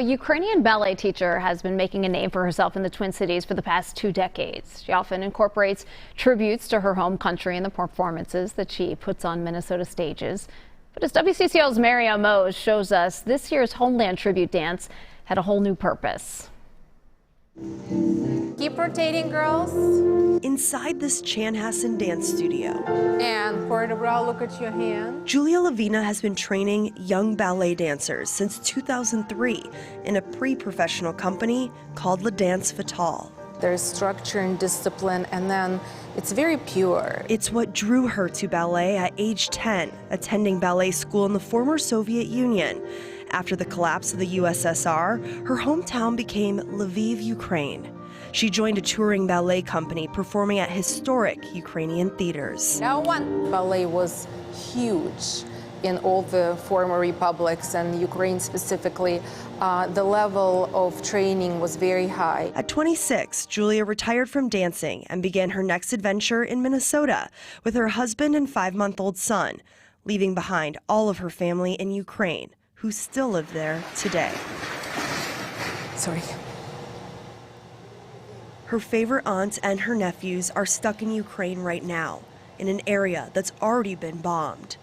A Ukrainian ballet teacher has been making a name for herself in the Twin Cities for the past 2 decades. She often incorporates tributes to her home country in the performances that she puts on Minnesota stages. But as WCCO's Marielle Mose shows us, this year's Homeland tribute dance had a whole new purpose. Keep rotating, girls. Inside this Chanhassen dance studio. And for the brow, look at your hand. Julia Levina has been training young ballet dancers since 2003 in a pre-professional company called Danse Fatale. There's structure and discipline, and then it's very pure. It's what drew her to ballet at age 10, attending ballet school in the former Soviet Union. After the collapse of the USSR, her hometown became Lviv, Ukraine. She joined a touring ballet company performing at historic Ukrainian theaters. Ballet was huge in all the former republics and Ukraine specifically. The level of training was very high. At 26, Julia retired from dancing and began her next adventure in Minnesota with her husband and 5-month-old son, leaving behind all of her family in Ukraine, who still live there today. Sorry. Her favorite aunt and her nephews are stuck in Ukraine right now, in an area that's already been bombed.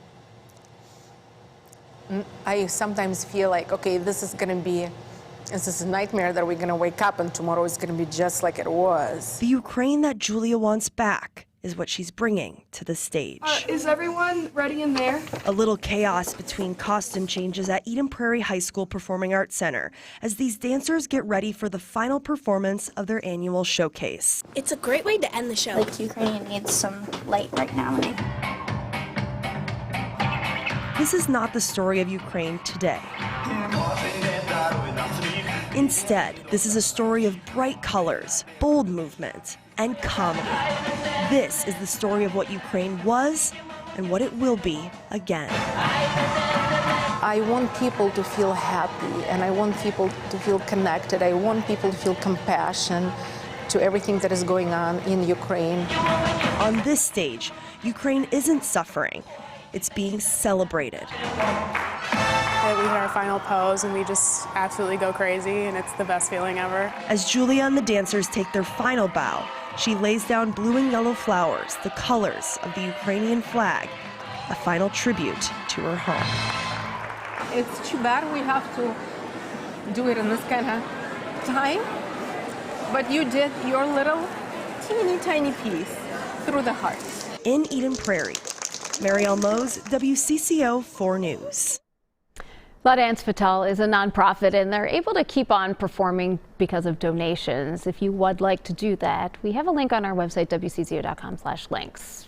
I sometimes feel like, okay, this is a nightmare that we're gonna wake up and tomorrow is gonna be just like it was. The Ukraine that Julia wants back is what she's bringing to the stage. Is everyone ready in there? A little chaos between costume changes at Eden Prairie High School Performing Arts Center as these dancers get ready for the final performance of their annual showcase. It's a great way to end the show. Like, Ukraine needs some light right now. This is not the story of Ukraine today. Instead, this is a story of bright colors, bold movement, and comedy. This is the story of what Ukraine was and what it will be again. I want people to feel happy, and I want people to feel connected. I want people to feel compassion to everything that is going on in Ukraine. On this stage, Ukraine isn't suffering. It's being celebrated. We hit our final pose and we just absolutely go crazy, and it's the best feeling ever. As Julia and the dancers take their final bow, she lays down blue and yellow flowers, the colors of the Ukrainian flag, a final tribute to her home. It's too bad we have to do it in this kind of time, but you did your little teeny tiny piece through the heart. In Eden Prairie, Marielle Mose, WCCO 4 News. Danse Fatale is a nonprofit, and they're able to keep on performing because of donations. If you would like to do that, we have a link on our website, WCCO.com/links.